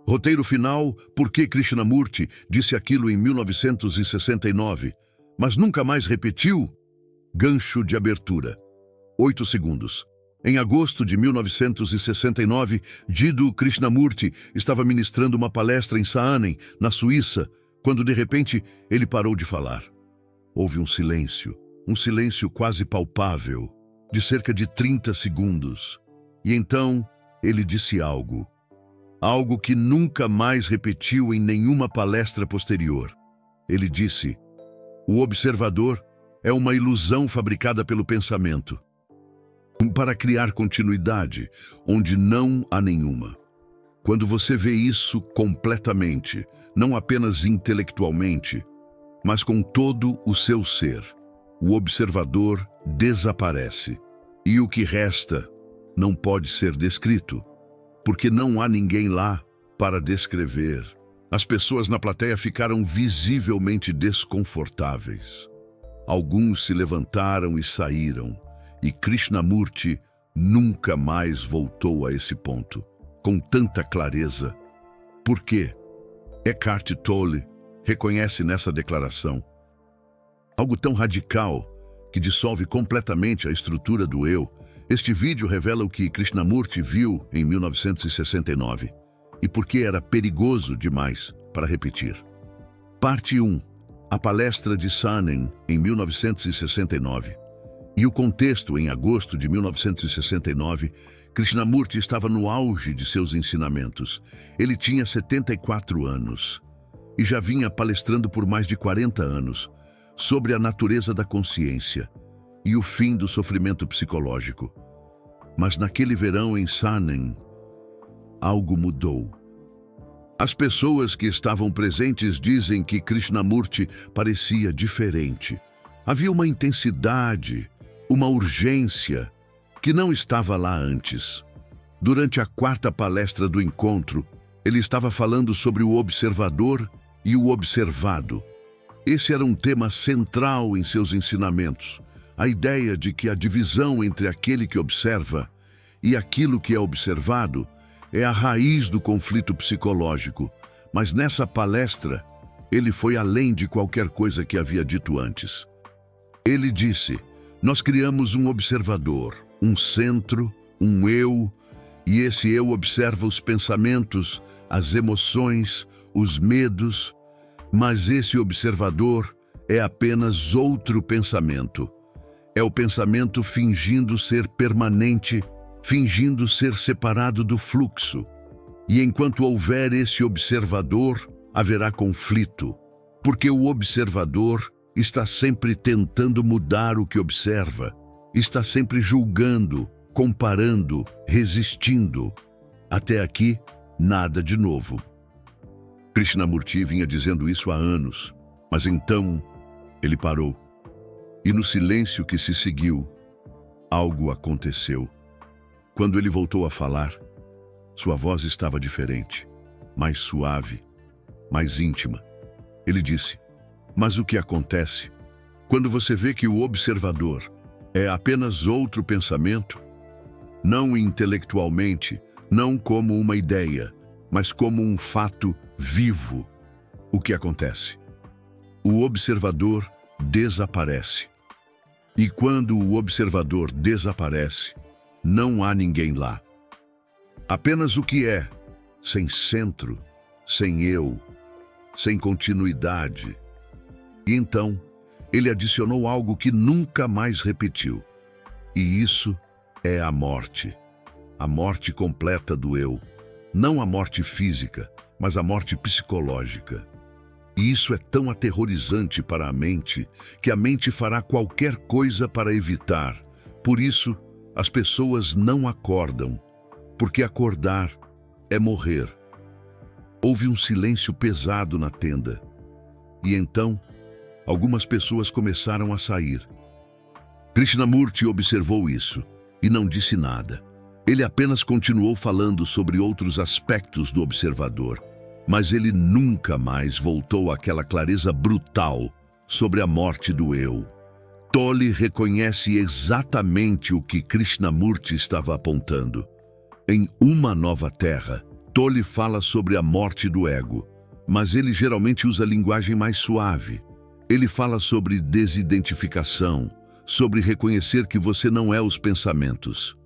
Roteiro final: por que Krishnamurti disse aquilo em 1969, mas nunca mais repetiu? Gancho de abertura. 8 segundos. Em agosto de 1969, Jiddu Krishnamurti estava ministrando uma palestra em Saanen, na Suíça, quando de repente ele parou de falar. Houve um silêncio quase palpável, de cerca de 30 segundos. E então ele disse algo que nunca mais repetiu em nenhuma palestra posterior. Ele disse: o observador é uma ilusão fabricada pelo pensamento, para criar continuidade onde não há nenhuma. Quando você vê isso completamente, não apenas intelectualmente, mas com todo o seu ser, o observador desaparece. E o que resta não pode ser descrito, porque não há ninguém lá para descrever. As pessoas na plateia ficaram visivelmente desconfortáveis. Alguns se levantaram e saíram, e Krishnamurti nunca mais voltou a esse ponto, com tanta clareza. Por quê? Eckhart Tolle reconhece nessa declaração algo tão radical que dissolve completamente a estrutura do eu. Este vídeo revela o que Krishnamurti viu em 1969 e por que era perigoso demais para repetir. Parte 1. A palestra de Saanen em 1969. E o contexto: em agosto de 1969, Krishnamurti estava no auge de seus ensinamentos. Ele tinha 74 anos e já vinha palestrando por mais de 40 anos sobre a natureza da consciência e o fim do sofrimento psicológico. Mas naquele verão em Saanen, algo mudou. As pessoas que estavam presentes dizem que Krishnamurti parecia diferente. Havia uma intensidade, uma urgência que não estava lá antes. Durante a 4ª palestra do encontro, ele estava falando sobre o observador e o observado. Esse era um tema central em seus ensinamentos. A ideia de que a divisão entre aquele que observa e aquilo que é observado é a raiz do conflito psicológico. Mas nessa palestra, ele foi além de qualquer coisa que havia dito antes. Ele disse: nós criamos um observador, um centro, um eu, e esse eu observa os pensamentos, as emoções, os medos, mas esse observador é apenas outro pensamento. É o pensamento fingindo ser permanente, fingindo ser separado do fluxo. E enquanto houver esse observador, haverá conflito, porque o observador está sempre tentando mudar o que observa, está sempre julgando, comparando, resistindo. Até aqui, nada de novo. Krishnamurti vinha dizendo isso há anos, mas então ele parou. E no silêncio que se seguiu, algo aconteceu. Quando ele voltou a falar, sua voz estava diferente, mais suave, mais íntima. Ele disse: mas o que acontece quando você vê que o observador é apenas outro pensamento? Não intelectualmente, não como uma ideia, mas como um fato vivo. O que acontece? O observador desaparece. E quando o observador desaparece, não há ninguém lá. Apenas o que é, sem centro, sem eu, sem continuidade. E então, ele adicionou algo que nunca mais repetiu. E isso é a morte completa do eu. Não a morte física, mas a morte psicológica. E isso é tão aterrorizante para a mente, que a mente fará qualquer coisa para evitar. Por isso, as pessoas não acordam, porque acordar é morrer. Houve um silêncio pesado na tenda. E então, algumas pessoas começaram a sair. Krishnamurti observou isso e não disse nada. Ele apenas continuou falando sobre outros aspectos do observador, mas ele nunca mais voltou àquela clareza brutal sobre a morte do eu. Tolle reconhece exatamente o que Krishnamurti estava apontando. Em uma nova terra, Tolle fala sobre a morte do ego, mas ele geralmente usa linguagem mais suave. Ele fala sobre desidentificação, sobre reconhecer que você não é os pensamentos.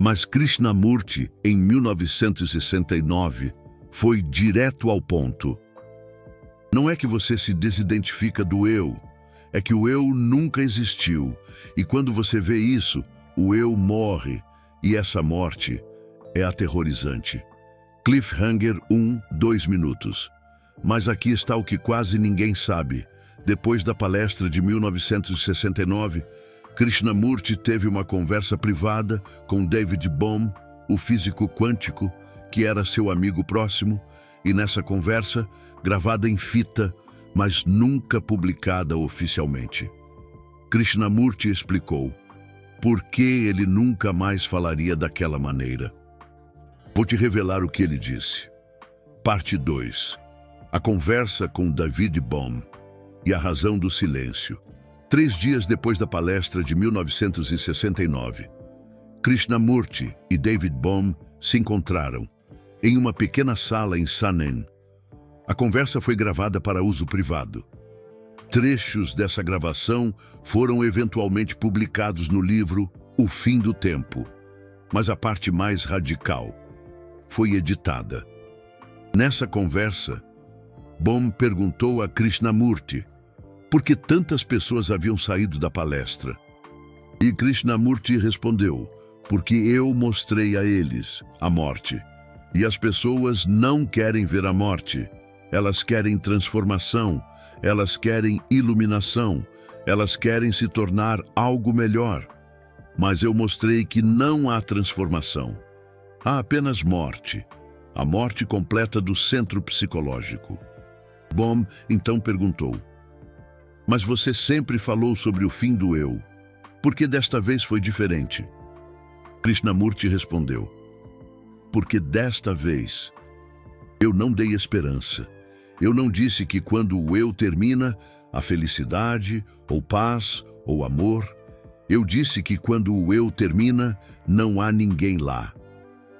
Mas Krishnamurti, em 1969, foi direto ao ponto. Não é que você se desidentifica do eu, é que o eu nunca existiu. E quando você vê isso, o eu morre, e essa morte é aterrorizante. Cliffhanger 2 minutos. Mas aqui está o que quase ninguém sabe. Depois da palestra de 1969, Krishnamurti teve uma conversa privada com David Bohm, o físico quântico, que era seu amigo próximo, e nessa conversa, gravada em fita, mas nunca publicada oficialmente, Krishnamurti explicou por que ele nunca mais falaria daquela maneira. Vou te revelar o que ele disse. Parte 2. A conversa com David Bohm e a razão do silêncio. 3 dias depois da palestra de 1969, Krishnamurti e David Bohm se encontraram em uma pequena sala em Sanand. A conversa foi gravada para uso privado. Trechos dessa gravação foram eventualmente publicados no livro O Fim do Tempo, mas a parte mais radical foi editada. Nessa conversa, Bohm perguntou a Krishnamurti por que tantas pessoas haviam saído da palestra. E Krishnamurti respondeu: porque eu mostrei a eles a morte. E as pessoas não querem ver a morte. Elas querem transformação, elas querem iluminação, elas querem se tornar algo melhor. Mas eu mostrei que não há transformação. Há apenas morte, a morte completa do centro psicológico. Bohm então perguntou: mas você sempre falou sobre o fim do eu. Por que desta vez foi diferente? Krishnamurti respondeu: porque desta vez eu não dei esperança. Eu não disse que quando o eu termina, a felicidade, ou paz, ou amor. Eu disse que quando o eu termina, não há ninguém lá.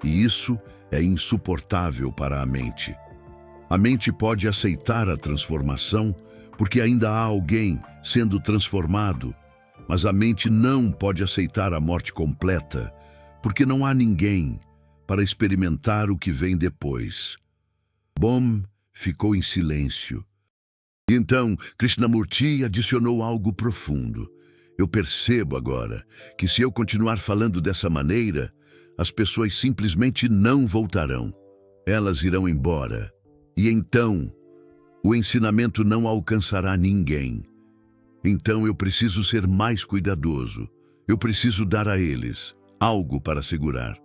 E isso é insuportável para a mente. A mente pode aceitar a transformação porque ainda há alguém sendo transformado, mas a mente não pode aceitar a morte completa porque não há ninguém para experimentar o que vem depois. Bohm ficou em silêncio. E então Krishnamurti adicionou algo profundo. Eu percebo agora que se eu continuar falando dessa maneira, as pessoas simplesmente não voltarão. Elas irão embora. E então, o ensinamento não alcançará ninguém. Então eu preciso ser mais cuidadoso. Eu preciso dar a eles algo para segurar.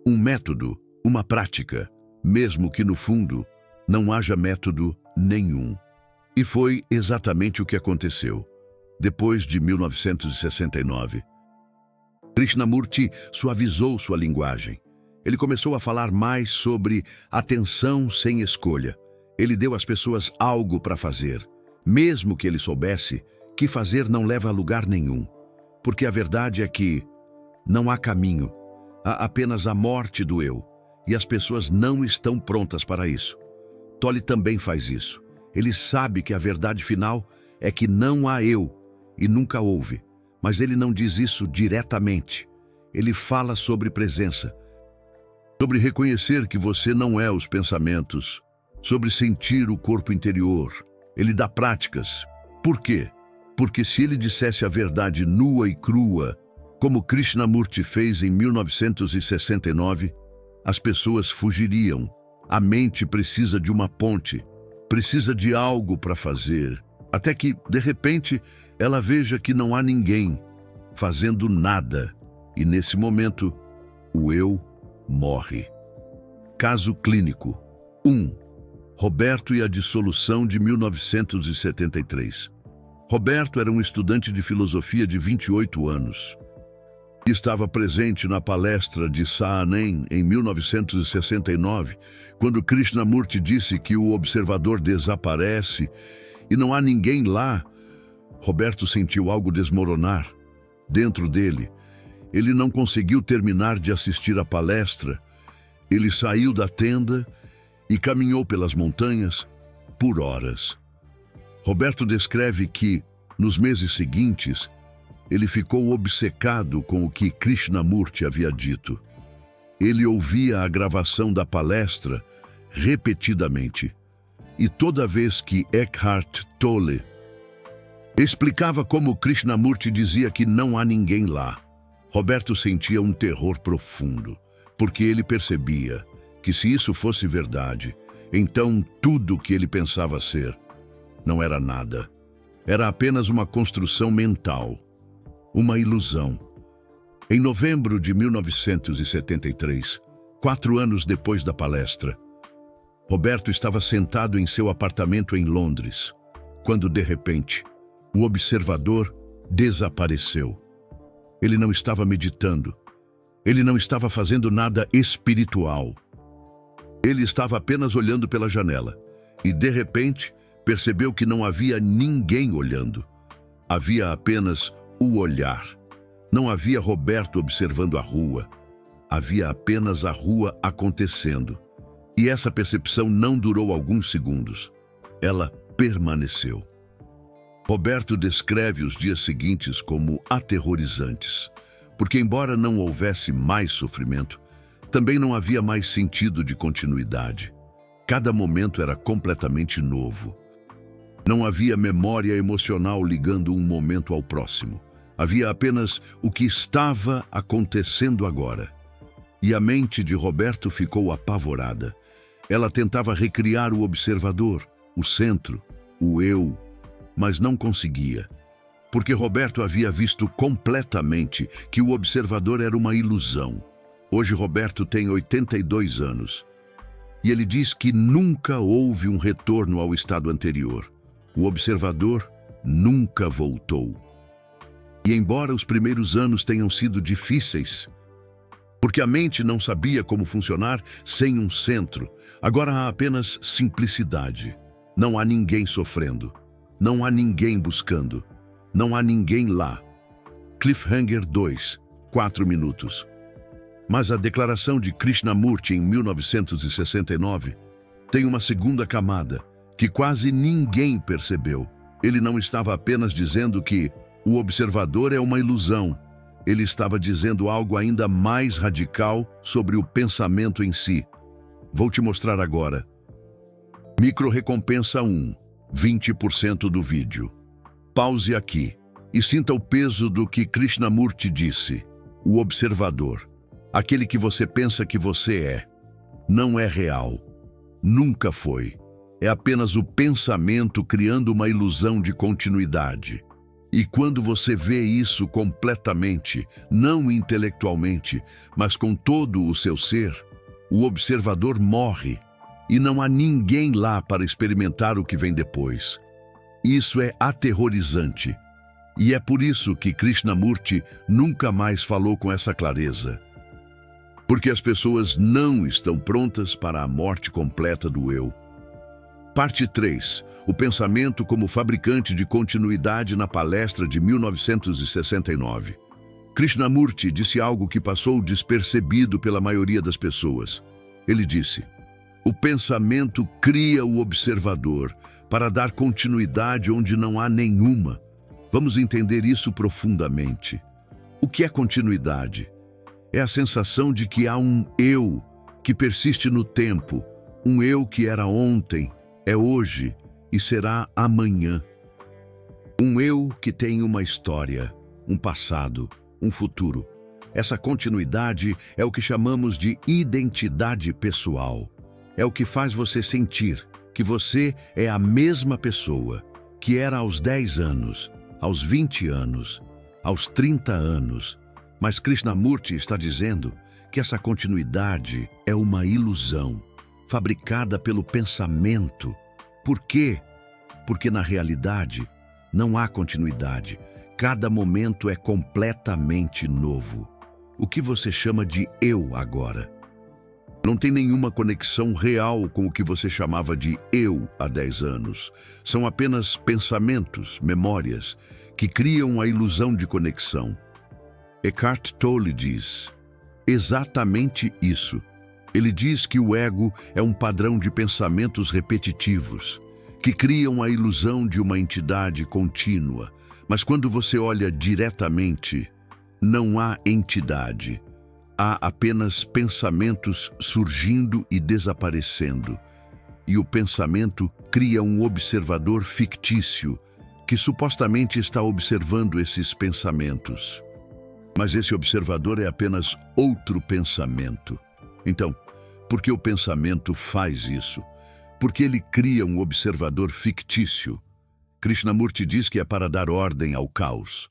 Um método, uma prática, mesmo que no fundo não haja método nenhum. E foi exatamente o que aconteceu. Depois de 1969, Krishnamurti suavizou sua linguagem. Ele começou a falar mais sobre atenção sem escolha. Ele deu às pessoas algo para fazer, mesmo que ele soubesse que fazer não leva a lugar nenhum. Porque a verdade é que não há caminho, há apenas a morte do eu, e as pessoas não estão prontas para isso. Tolle também faz isso. Ele sabe que a verdade final é que não há eu, e nunca houve, mas ele não diz isso diretamente. Ele fala sobre presença, sobre reconhecer que você não é os pensamentos, sobre sentir o corpo interior. Ele dá práticas. Por quê? Porque se ele dissesse a verdade nua e crua, como Krishnamurti fez em 1969, as pessoas fugiriam. A mente precisa de uma ponte, precisa de algo para fazer, até que, de repente, ela veja que não há ninguém fazendo nada. E nesse momento, o eu morre. Caso clínico 1. Roberto e a dissolução de 1973. Roberto era um estudante de filosofia de 28 anos. Estava presente na palestra de Sanand em 1969, quando Krishnamurti disse que o observador desaparece e não há ninguém lá. Roberto sentiu algo desmoronar dentro dele. Ele não conseguiu terminar de assistir à palestra. Ele saiu da tenda e caminhou pelas montanhas por horas. Roberto descreve que, nos meses seguintes, ele ficou obcecado com o que Krishnamurti havia dito. Ele ouvia a gravação da palestra repetidamente, e toda vez que Eckhart Tolle explicava como Krishnamurti dizia que não há ninguém lá, Roberto sentia um terror profundo, porque ele percebia que se isso fosse verdade, então tudo o que ele pensava ser não era nada. Era apenas uma construção mental, uma ilusão. Em novembro de 1973, 4 anos depois da palestra, Roberto estava sentado em seu apartamento em Londres, quando, de repente, o observador desapareceu. Ele não estava meditando. Ele não estava fazendo nada espiritual. Ele estava apenas olhando pela janela e, de repente, percebeu que não havia ninguém olhando. Havia apenas o olhar. Não havia Roberto observando a rua. Havia apenas a rua acontecendo. E essa percepção não durou alguns segundos. Ela permaneceu. Roberto descreve os dias seguintes como aterrorizantes, porque embora não houvesse mais sofrimento, também não havia mais sentido de continuidade. Cada momento era completamente novo. Não havia memória emocional ligando um momento ao próximo. Havia apenas o que estava acontecendo agora. E a mente de Roberto ficou apavorada. Ela tentava recriar o observador, o centro, o eu, mas não conseguia, porque Roberto havia visto completamente que o observador era uma ilusão. Hoje Roberto tem 82 anos e ele diz que nunca houve um retorno ao estado anterior. O observador nunca voltou. E embora os primeiros anos tenham sido difíceis, porque a mente não sabia como funcionar sem um centro, agora há apenas simplicidade. Não há ninguém sofrendo. Não há ninguém buscando. Não há ninguém lá. Cliffhanger 2, 4 minutos. Mas a declaração de Krishnamurti em 1969 tem uma segunda camada que quase ninguém percebeu. Ele não estava apenas dizendo que o observador é uma ilusão. Ele estava dizendo algo ainda mais radical sobre o pensamento em si. Vou te mostrar agora. Micro-recompensa 1. 20% do vídeo. Pause aqui e sinta o peso do que Krishnamurti disse. O observador, aquele que você pensa que você é, não é real. Nunca foi. É apenas o pensamento criando uma ilusão de continuidade. E quando você vê isso completamente, não intelectualmente, mas com todo o seu ser, o observador morre. E não há ninguém lá para experimentar o que vem depois. Isso é aterrorizante. E é por isso que Krishnamurti nunca mais falou com essa clareza. Porque as pessoas não estão prontas para a morte completa do eu. Parte 3. O pensamento como fabricante de continuidade na palestra de 1969. Krishnamurti disse algo que passou despercebido pela maioria das pessoas. Ele disse: o pensamento cria o observador para dar continuidade onde não há nenhuma. Vamos entender isso profundamente. O que é continuidade? É a sensação de que há um eu que persiste no tempo, um eu que era ontem, é hoje e será amanhã. Um eu que tem uma história, um passado, um futuro. Essa continuidade é o que chamamos de identidade pessoal. É o que faz você sentir que você é a mesma pessoa que era aos 10 anos, aos 20 anos, aos 30 anos. Mas Krishnamurti está dizendo que essa continuidade é uma ilusão, fabricada pelo pensamento. Por quê? Porque na realidade não há continuidade. Cada momento é completamente novo. O que você chama de eu agora não tem nenhuma conexão real com o que você chamava de eu há 10 anos. São apenas pensamentos, memórias, que criam a ilusão de conexão. Eckhart Tolle diz exatamente isso. Ele diz que o ego é um padrão de pensamentos repetitivos, que criam a ilusão de uma entidade contínua. Mas quando você olha diretamente, não há entidade. Há apenas pensamentos surgindo e desaparecendo. E o pensamento cria um observador fictício que supostamente está observando esses pensamentos. Mas esse observador é apenas outro pensamento. Então, por que o pensamento faz isso? Porque ele cria um observador fictício. Krishnamurti diz que é para dar ordem ao caos.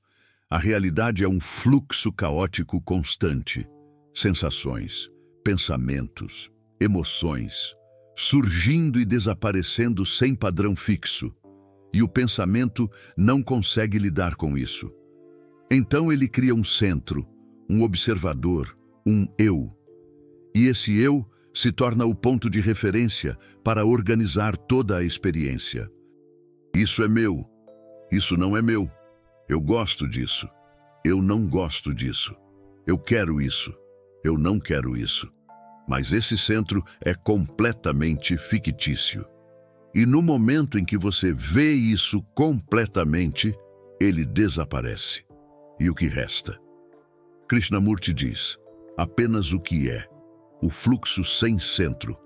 A realidade é um fluxo caótico constante. Sensações, pensamentos, emoções, surgindo e desaparecendo sem padrão fixo. E o pensamento não consegue lidar com isso. Então ele cria um centro, um observador, um eu. E esse eu se torna o ponto de referência para organizar toda a experiência. Isso é meu. Isso não é meu. Eu gosto disso. Eu não gosto disso. Eu quero isso. Eu não quero isso. Mas esse centro é completamente fictício. E no momento em que você vê isso completamente, ele desaparece. E o que resta? Krishnamurti diz, apenas o que é, o fluxo sem centro,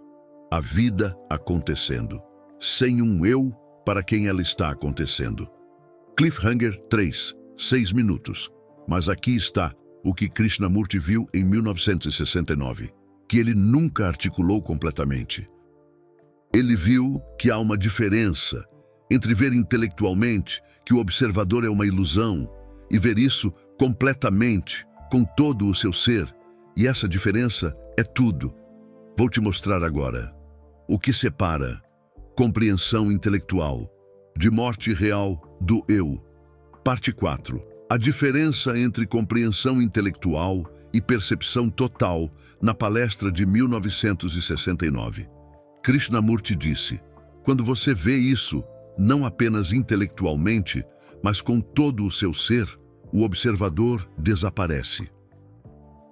a vida acontecendo, sem um eu para quem ela está acontecendo. Cliffhanger 3, 6 minutos. Mas aqui está o que Krishnamurti viu em 1969, que ele nunca articulou completamente. Ele viu que há uma diferença entre ver intelectualmente que o observador é uma ilusão e ver isso completamente, com todo o seu ser, e essa diferença é tudo. Vou te mostrar agora o que separa compreensão intelectual de morte real do eu. Parte 4. A diferença entre compreensão intelectual e percepção total na palestra de 1969. Krishnamurti disse, quando você vê isso, não apenas intelectualmente, mas com todo o seu ser, o observador desaparece.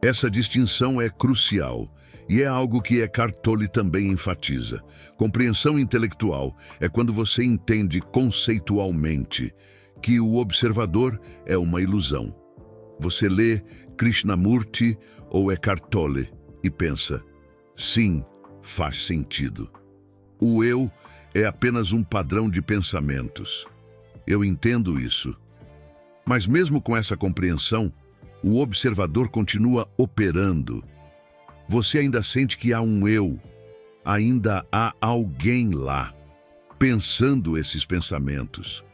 Essa distinção é crucial e é algo que Eckhart Tolle também enfatiza. Compreensão intelectual é quando você entende conceitualmente que o observador é uma ilusão. Você lê Krishnamurti ou Eckhart Tolle e pensa, sim, faz sentido. O eu é apenas um padrão de pensamentos. Eu entendo isso. Mas mesmo com essa compreensão, o observador continua operando. Você ainda sente que há um eu, ainda há alguém lá, pensando esses pensamentos.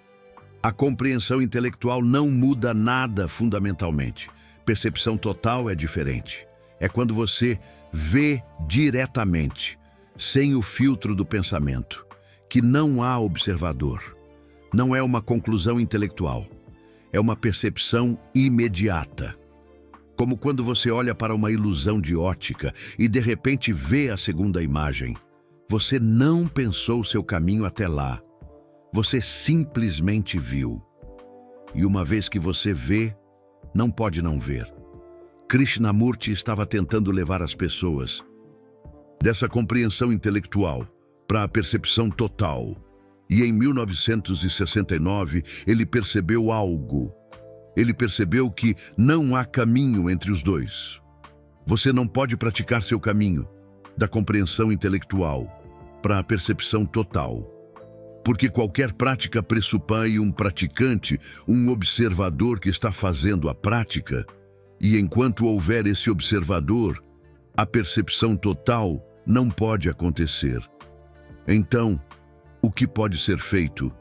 A compreensão intelectual não muda nada fundamentalmente. Percepção total é diferente. É quando você vê diretamente, sem o filtro do pensamento, que não há observador. Não é uma conclusão intelectual. É uma percepção imediata. Como quando você olha para uma ilusão de ótica e de repente vê a segunda imagem. Você não pensou seu caminho até lá. Você simplesmente viu. E uma vez que você vê, não pode não ver. Krishnamurti estava tentando levar as pessoas dessa compreensão intelectual para a percepção total. E em 1969, ele percebeu algo. Ele percebeu que não há caminho entre os dois. Você não pode praticar seu caminho da compreensão intelectual para a percepção total. Porque qualquer prática pressupõe um praticante, um observador que está fazendo a prática. E enquanto houver esse observador, a percepção total não pode acontecer. Então, o que pode ser feito?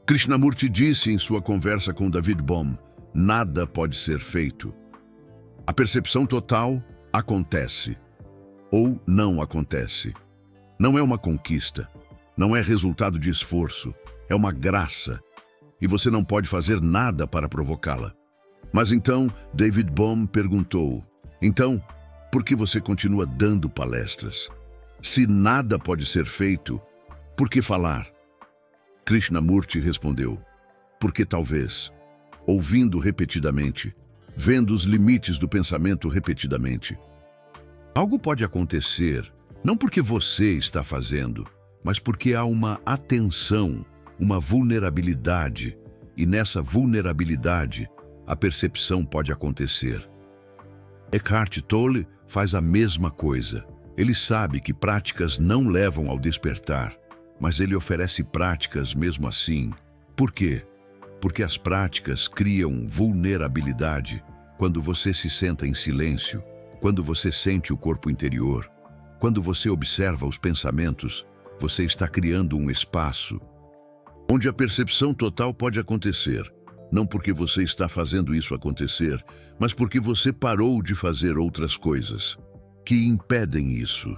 Krishnamurti disse em sua conversa com David Bohm, nada pode ser feito. A percepção total acontece, ou não acontece. Não é uma conquista, não é resultado de esforço, é uma graça, e você não pode fazer nada para provocá-la. Mas então, David Bohm perguntou, então, por que você continua dando palestras? Se nada pode ser feito, por que falar? Krishnamurti respondeu, porque talvez, ouvindo repetidamente, vendo os limites do pensamento repetidamente, Algo pode acontecer, não porque você está fazendo, mas porque há uma atenção, uma vulnerabilidade, e nessa vulnerabilidade, a percepção pode acontecer. Eckhart Tolle faz a mesma coisa. Ele sabe que práticas não levam ao despertar, mas ele oferece práticas mesmo assim. Por quê? Porque as práticas criam vulnerabilidade quando você se senta em silêncio, quando você sente o corpo interior, quando você observa os pensamentos, você está criando um espaço onde a percepção total pode acontecer, não porque você está fazendo isso acontecer, mas porque você parou de fazer outras coisas que impedem isso.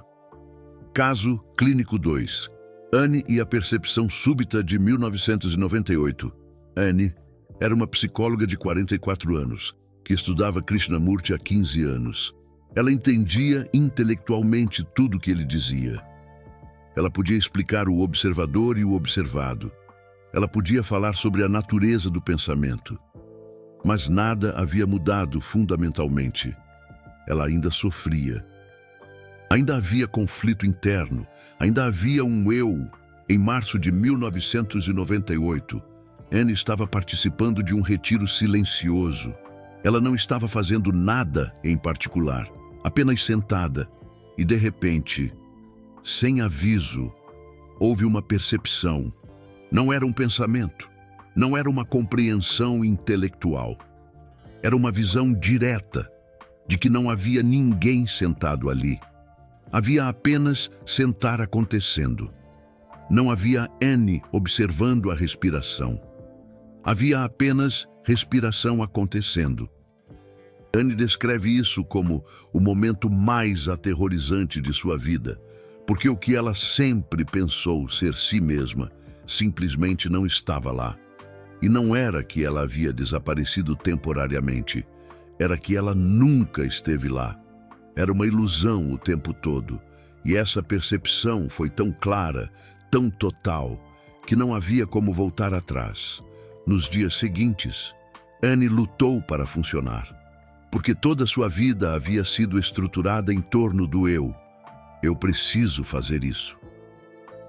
Caso clínico 2. Anne e a percepção súbita de 1998. Anne era uma psicóloga de 44 anos, que estudava Krishnamurti há 15 anos. Ela entendia intelectualmente tudo o que ele dizia. Ela podia explicar o observador e o observado. Ela podia falar sobre a natureza do pensamento. Mas nada havia mudado fundamentalmente. Ela ainda sofria. Ainda havia conflito interno, ainda havia um eu. Em março de 1998, Anne estava participando de um retiro silencioso. Ela não estava fazendo nada em particular, apenas sentada. E de repente, sem aviso, houve uma percepção. Não era um pensamento, não era uma compreensão intelectual. Era uma visão direta de que não havia ninguém sentado ali. Havia apenas sentar acontecendo. Não havia Anne observando a respiração. Havia apenas respiração acontecendo. Anne descreve isso como o momento mais aterrorizante de sua vida, porque o que ela sempre pensou ser si mesma simplesmente não estava lá. E não era que ela havia desaparecido temporariamente, era que ela nunca esteve lá. Era uma ilusão o tempo todo, e essa percepção foi tão clara, tão total, que não havia como voltar atrás. Nos dias seguintes, Anne lutou para funcionar, porque toda sua vida havia sido estruturada em torno do eu. Eu preciso fazer isso.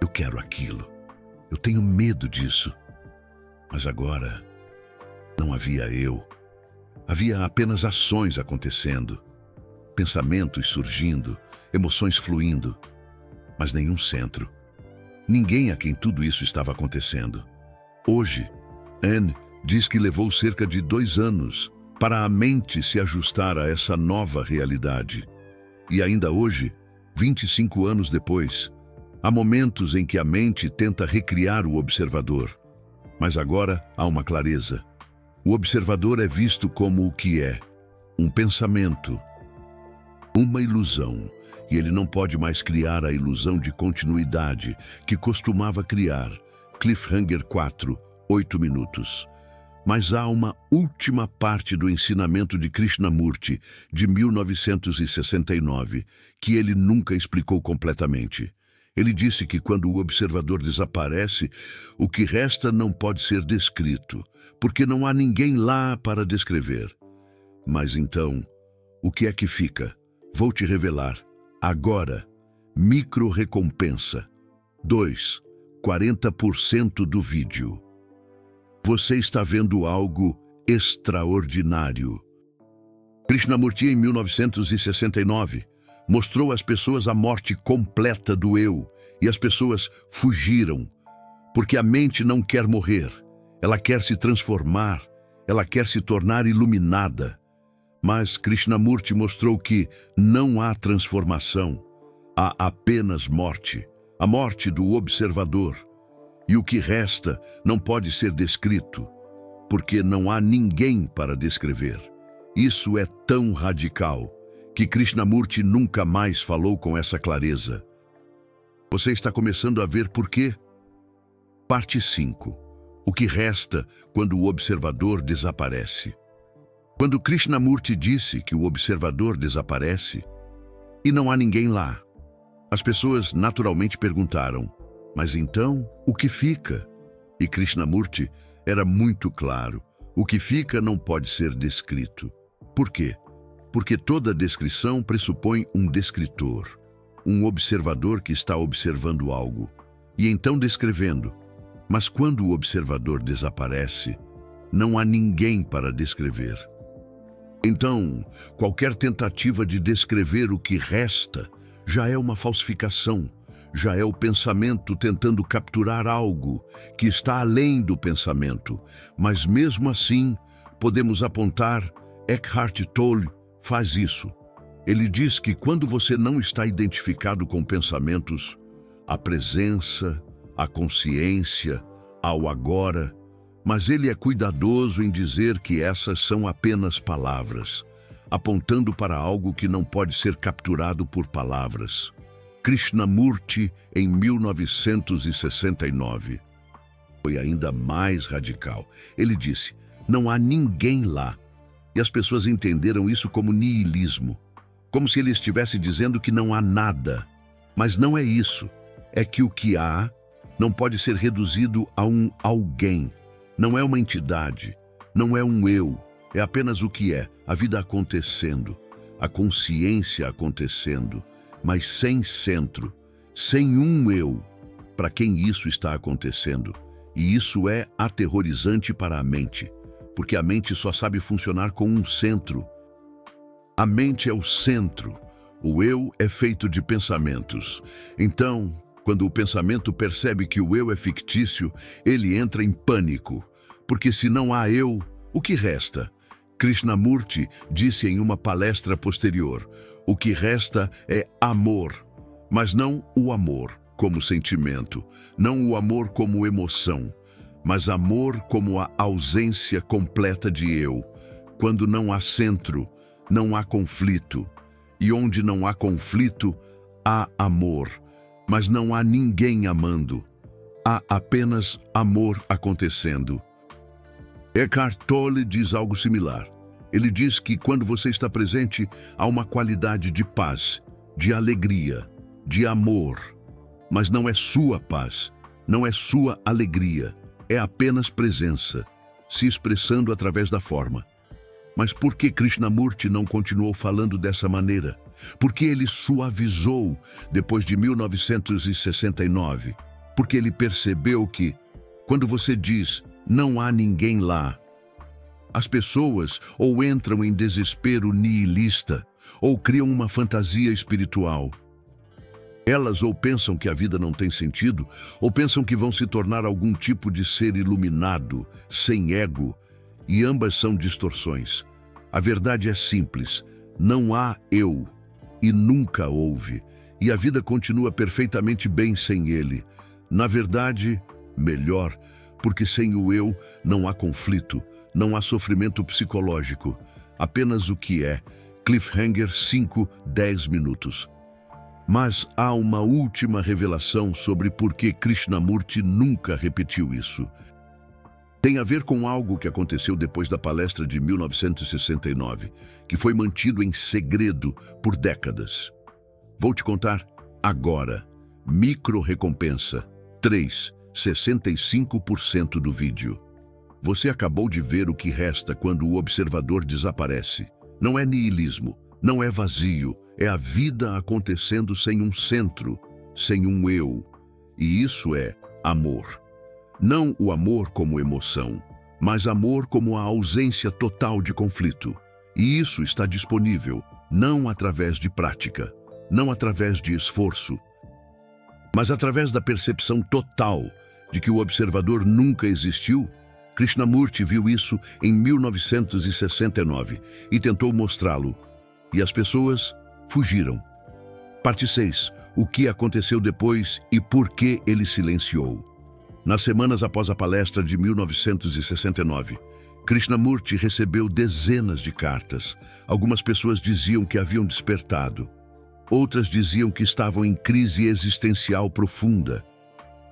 Eu quero aquilo. Eu tenho medo disso. Mas agora, não havia eu. Havia apenas ações acontecendo, pensamentos surgindo, emoções fluindo, mas nenhum centro. Ninguém a quem tudo isso estava acontecendo. Hoje, Anne diz que levou cerca de 2 anos para a mente se ajustar a essa nova realidade. E ainda hoje, 25 anos depois, há momentos em que a mente tenta recriar o observador. Mas agora há uma clareza. O observador é visto como o que é: um pensamento, uma ilusão, e ele não pode mais criar a ilusão de continuidade que costumava criar. Cliffhanger 4, 8 minutos. Mas há uma última parte do ensinamento de Krishnamurti, de 1969, que ele nunca explicou completamente. Ele disse que quando o observador desaparece, o que resta não pode ser descrito, porque não há ninguém lá para descrever. Mas então, o que é que fica? Vou te revelar. Agora, micro-recompensa. 2. 40% do vídeo. Você está vendo algo extraordinário. Krishnamurti, em 1969, mostrou às pessoas a morte completa do eu, e as pessoas fugiram, porque a mente não quer morrer, ela quer se transformar, ela quer se tornar iluminada. Mas Krishnamurti mostrou que não há transformação, há apenas morte, a morte do observador. E o que resta não pode ser descrito, porque não há ninguém para descrever. Isso é tão radical que Krishnamurti nunca mais falou com essa clareza. Você está começando a ver por quê? Parte 5. O que resta quando o observador desaparece. Quando Krishnamurti disse que o observador desaparece e não há ninguém lá, as pessoas naturalmente perguntaram: mas então, o que fica? E Krishnamurti era muito claro: o que fica não pode ser descrito. Por quê? Porque toda descrição pressupõe um descritor, um observador que está observando algo, e então descrevendo. Mas quando o observador desaparece, não há ninguém para descrever. Então, qualquer tentativa de descrever o que resta já é uma falsificação, já é o pensamento tentando capturar algo que está além do pensamento. Mas mesmo assim, podemos apontar, Eckhart Tolle faz isso. Ele diz que quando você não está identificado com pensamentos, a presença, a consciência, ao agora, mas ele é cuidadoso em dizer que essas são apenas palavras, apontando para algo que não pode ser capturado por palavras. Krishnamurti, em 1969, foi ainda mais radical. Ele disse, não há ninguém lá. E as pessoas entenderam isso como niilismo, como se ele estivesse dizendo que não há nada. Mas não é isso. É que o que há não pode ser reduzido a um alguém. Não é uma entidade, não é um eu. É apenas o que é, a vida acontecendo, a consciência acontecendo, mas sem centro, sem um eu, para quem isso está acontecendo. E isso é aterrorizante para a mente, porque a mente só sabe funcionar com um centro. A mente é o centro, o eu é feito de pensamentos. Então, quando o pensamento percebe que o eu é fictício, ele entra em pânico, porque se não há eu, o que resta? Krishnamurti disse em uma palestra posterior, o que resta é amor, mas não o amor como sentimento, não o amor como emoção, mas amor como a ausência completa de eu. Quando não há centro, não há conflito, e onde não há conflito, há amor, mas não há ninguém amando, há apenas amor acontecendo. Eckhart Tolle diz algo similar. Ele diz que quando você está presente, há uma qualidade de paz, de alegria, de amor. Mas não é sua paz, não é sua alegria, é apenas presença, se expressando através da forma. Mas por que Krishnamurti não continuou falando dessa maneira? Por que ele suavizou depois de 1969? Porque ele percebeu que, quando você diz, não há ninguém lá, as pessoas ou entram em desespero nihilista ou criam uma fantasia espiritual. Elas ou pensam que a vida não tem sentido, ou pensam que vão se tornar algum tipo de ser iluminado, sem ego, e ambas são distorções. A verdade é simples, não há eu, e nunca houve, e a vida continua perfeitamente bem sem ele. Na verdade, melhor, porque sem o eu não há conflito, não há sofrimento psicológico, apenas o que é. Cliffhanger 5-10 minutos. Mas há uma última revelação sobre por que Krishnamurti nunca repetiu isso. Tem a ver com algo que aconteceu depois da palestra de 1969, que foi mantido em segredo por décadas. Vou te contar agora. Micro-recompensa 3, 65% do vídeo. Você acabou de ver o que resta quando o observador desaparece. Não é niilismo, não é vazio, é a vida acontecendo sem um centro, sem um eu. E isso é amor. Não o amor como emoção, mas amor como a ausência total de conflito. E isso está disponível, não através de prática, não através de esforço, mas através da percepção total de que o observador nunca existiu. Krishnamurti viu isso em 1969 e tentou mostrá-lo. E as pessoas fugiram. Parte 6. O que aconteceu depois e por que ele silenciou. Nas semanas após a palestra de 1969, Krishnamurti recebeu dezenas de cartas. Algumas pessoas diziam que haviam despertado. Outras diziam que estavam em crise existencial profunda.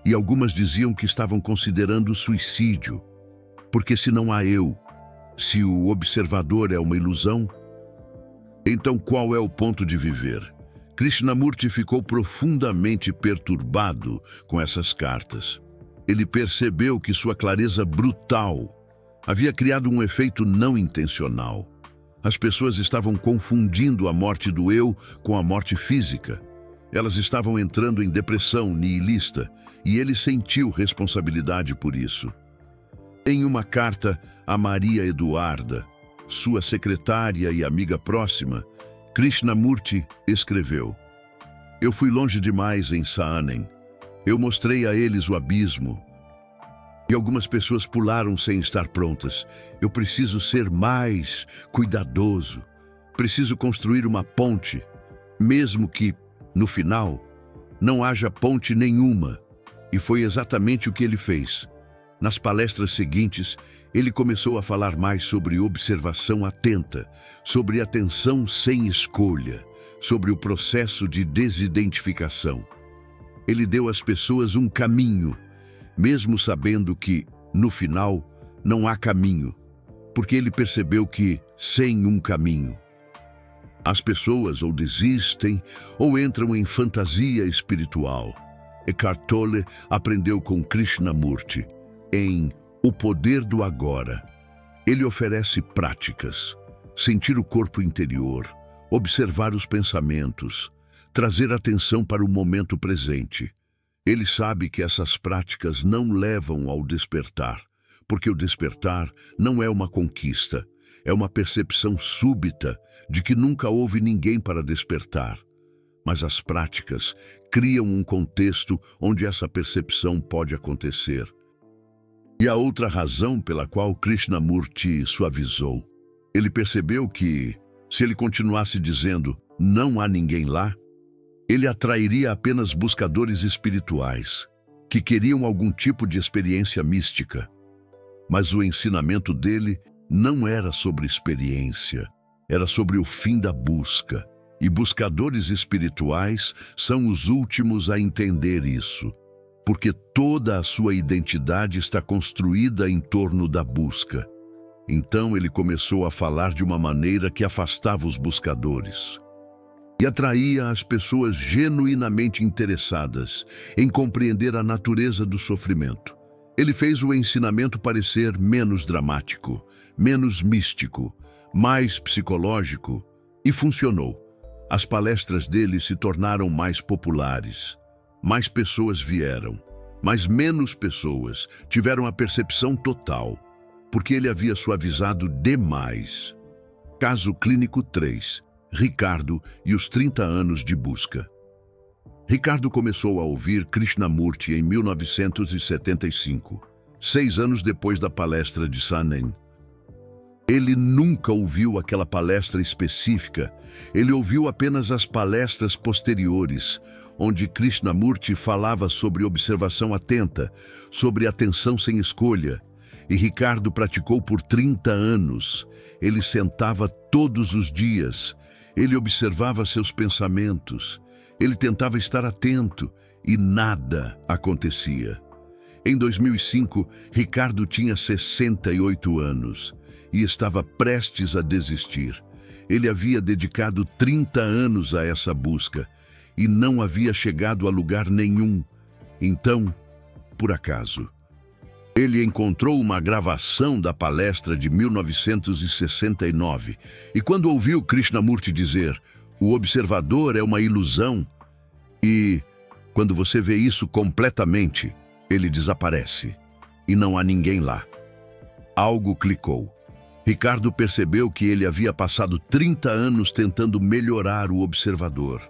E algumas diziam que estavam considerando suicídio. Porque se não há eu, se o observador é uma ilusão, então qual é o ponto de viver? Krishnamurti ficou profundamente perturbado com essas cartas. Ele percebeu que sua clareza brutal havia criado um efeito não intencional. As pessoas estavam confundindo a morte do eu com a morte física. Elas estavam entrando em depressão nihilista e ele sentiu responsabilidade por isso. Em uma carta a Maria Eduarda, sua secretária e amiga próxima, Krishnamurti escreveu: "Eu fui longe demais em Saanen. Eu mostrei a eles o abismo. E algumas pessoas pularam sem estar prontas. Eu preciso ser mais cuidadoso. Preciso construir uma ponte, mesmo que, no final, não haja ponte nenhuma." E foi exatamente o que ele fez. Nas palestras seguintes, ele começou a falar mais sobre observação atenta, sobre atenção sem escolha, sobre o processo de desidentificação. Ele deu às pessoas um caminho, mesmo sabendo que, no final, não há caminho, porque ele percebeu que, sem um caminho, as pessoas ou desistem ou entram em fantasia espiritual. Eckhart Tolle aprendeu com Krishnamurti em O Poder do Agora. Ele oferece práticas, sentir o corpo interior, observar os pensamentos, trazer atenção para o momento presente. Ele sabe que essas práticas não levam ao despertar, porque o despertar não é uma conquista, é uma percepção súbita de que nunca houve ninguém para despertar. Mas as práticas criam um contexto onde essa percepção pode acontecer. E a outra razão pela qual Krishnamurti suavizou. Ele percebeu que, se ele continuasse dizendo "não há ninguém lá", ele atrairia apenas buscadores espirituais, que queriam algum tipo de experiência mística. Mas o ensinamento dele não era sobre experiência, era sobre o fim da busca. E buscadores espirituais são os últimos a entender isso, porque toda a sua identidade está construída em torno da busca. Então ele começou a falar de uma maneira que afastava os buscadores e atraía as pessoas genuinamente interessadas em compreender a natureza do sofrimento. Ele fez o ensinamento parecer menos dramático, menos místico, mais psicológico, e funcionou. As palestras dele se tornaram mais populares. Mais pessoas vieram, mas menos pessoas tiveram a percepção total, porque ele havia suavizado demais. Caso clínico 3. Ricardo e os 30 anos de busca. Ricardo começou a ouvir Krishnamurti em 1975, 6 anos depois da palestra de Saanen. Ele nunca ouviu aquela palestra específica, ele ouviu apenas as palestras posteriores, onde Krishnamurti falava sobre observação atenta, sobre atenção sem escolha, e Ricardo praticou por 30 anos. Ele sentava todos os dias, ele observava seus pensamentos, ele tentava estar atento e nada acontecia. Em 2005, Ricardo tinha 68 anos. E estava prestes a desistir. Ele havia dedicado 30 anos a essa busca e não havia chegado a lugar nenhum. Então, por acaso, ele encontrou uma gravação da palestra de 1969 e quando ouviu Krishnamurti dizer "o observador é uma ilusão" e, quando você vê isso completamente, ele desaparece e não há ninguém lá. Algo clicou. Ricardo percebeu que ele havia passado 30 anos tentando melhorar o observador,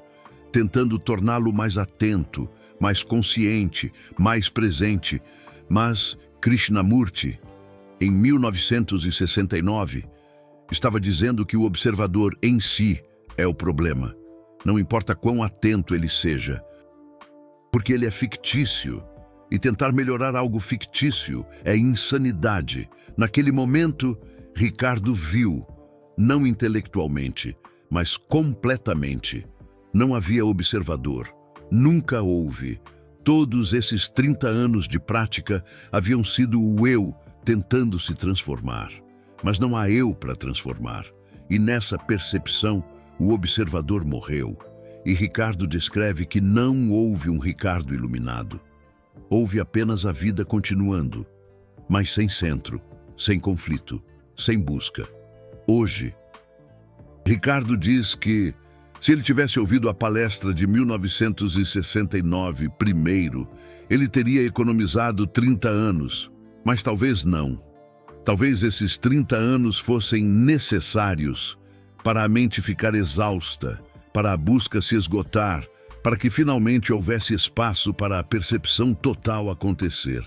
tentando torná-lo mais atento, mais consciente, mais presente. Mas Krishnamurti, em 1969, estava dizendo que o observador em si é o problema. Não importa quão atento ele seja, porque ele é fictício. E tentar melhorar algo fictício é insanidade. Naquele momento, Ricardo viu, não intelectualmente, mas completamente. Não havia observador, nunca houve. Todos esses 30 anos de prática haviam sido o eu tentando se transformar. Mas não há eu para transformar. E nessa percepção, o observador morreu. E Ricardo descreve que não houve um Ricardo iluminado. Houve apenas a vida continuando, mas sem centro, sem conflito, sem busca. Hoje, Ricardo diz que, se ele tivesse ouvido a palestra de 1969 primeiro, ele teria economizado 30 anos, mas talvez não. Talvez esses 30 anos fossem necessários para a mente ficar exausta, para a busca se esgotar, para que finalmente houvesse espaço para a percepção total acontecer.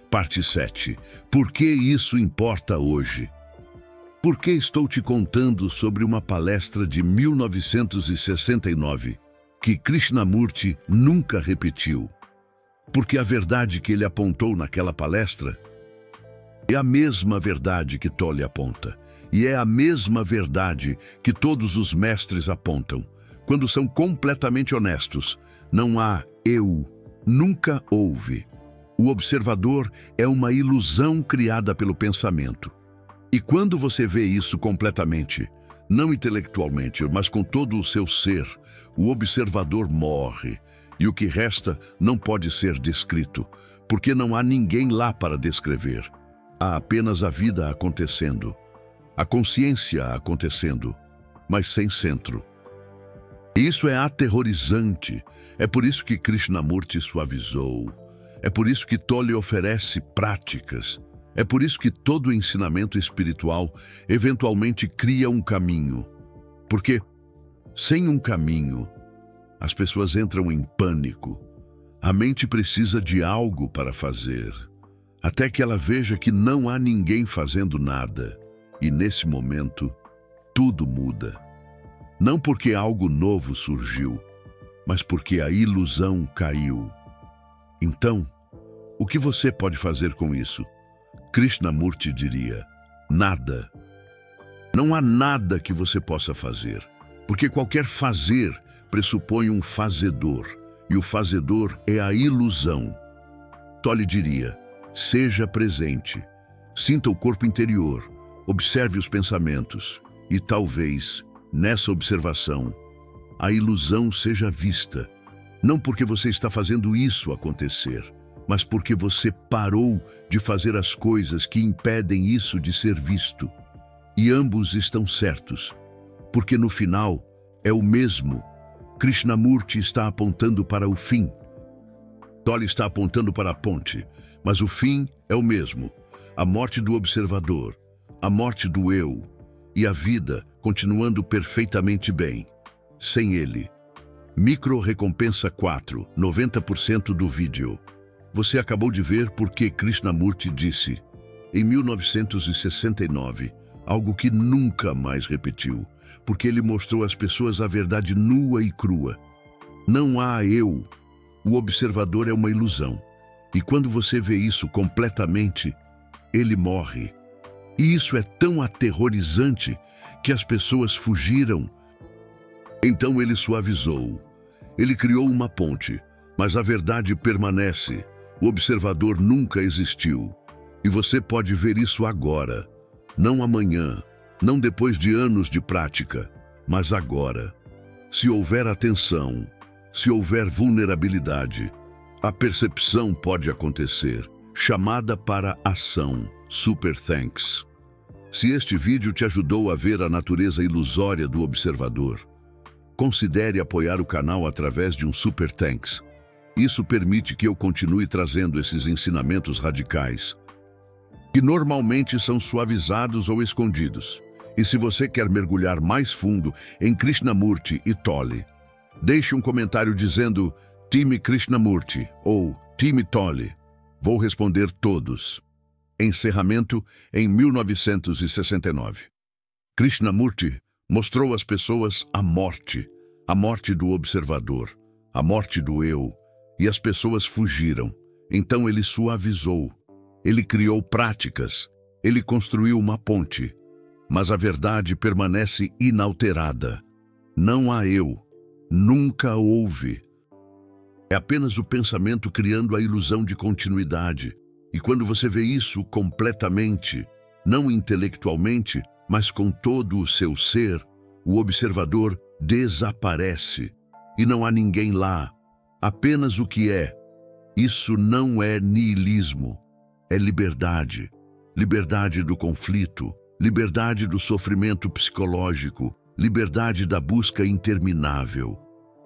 Parte 7. Por que isso importa hoje? Por que estou te contando sobre uma palestra de 1969 que Krishnamurti nunca repetiu? Porque a verdade que ele apontou naquela palestra é a mesma verdade que Tolle aponta. E é a mesma verdade que todos os mestres apontam. Quando são completamente honestos, não há eu, nunca houve. O observador é uma ilusão criada pelo pensamento. E quando você vê isso completamente, não intelectualmente, mas com todo o seu ser, o observador morre. E o que resta não pode ser descrito, porque não há ninguém lá para descrever. Há apenas a vida acontecendo, a consciência acontecendo, mas sem centro. E isso é aterrorizante. É por isso que Krishnamurti suavizou. É por isso que Tolle oferece práticas. É por isso que todo ensinamento espiritual eventualmente cria um caminho. Porque, sem um caminho, as pessoas entram em pânico. A mente precisa de algo para fazer, até que ela veja que não há ninguém fazendo nada. E nesse momento, tudo muda. Não porque algo novo surgiu, mas porque a ilusão caiu. Então, o que você pode fazer com isso? Krishnamurti diria: nada. Não há nada que você possa fazer, porque qualquer fazer pressupõe um fazedor, e o fazedor é a ilusão. Tolle diria: seja presente, sinta o corpo interior, observe os pensamentos, e talvez, nessa observação, a ilusão seja vista, não porque você está fazendo isso acontecer, mas porque você parou de fazer as coisas que impedem isso de ser visto. E ambos estão certos, porque no final é o mesmo. Krishnamurti está apontando para o fim. Tolle está apontando para a ponte, mas o fim é o mesmo. A morte do observador, a morte do eu, e a vida continuando perfeitamente bem, sem ele. Micro recompensa 4, 90% do vídeo. Você acabou de ver porque Krishnamurti disse, em 1969, algo que nunca mais repetiu, porque ele mostrou às pessoas a verdade nua e crua. Não há eu. O observador é uma ilusão. E quando você vê isso completamente, ele morre. E isso é tão aterrorizante que as pessoas fugiram. Então ele suavizou. Ele criou uma ponte, mas a verdade permanece. O observador nunca existiu. E você pode ver isso agora. Não amanhã, não depois de anos de prática, mas agora. Se houver atenção, se houver vulnerabilidade, a percepção pode acontecer. Chamada para ação. Super thanks. Se este vídeo te ajudou a ver a natureza ilusória do observador, considere apoiar o canal através de um Super Thanks. Isso permite que eu continue trazendo esses ensinamentos radicais, que normalmente são suavizados ou escondidos. E se você quer mergulhar mais fundo em Krishnamurti e Tolle, deixe um comentário dizendo Time Krishnamurti ou Time Tolle. Vou responder todos. Encerramento em 1969. Krishnamurti mostrou às pessoas a morte do observador, a morte do eu, e as pessoas fugiram. Então ele suavizou, ele criou práticas, ele construiu uma ponte, mas a verdade permanece inalterada. Não há eu, nunca houve. É apenas o pensamento criando a ilusão de continuidade. E quando você vê isso completamente, não intelectualmente, mas com todo o seu ser, o observador desaparece e não há ninguém lá, apenas o que é. Isso não é niilismo, é liberdade. Liberdade do conflito, liberdade do sofrimento psicológico, liberdade da busca interminável,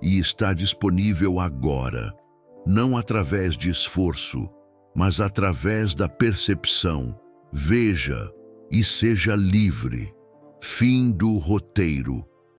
e está disponível agora, não através de esforço, mas através da percepção. Veja e seja livre. Fim do roteiro.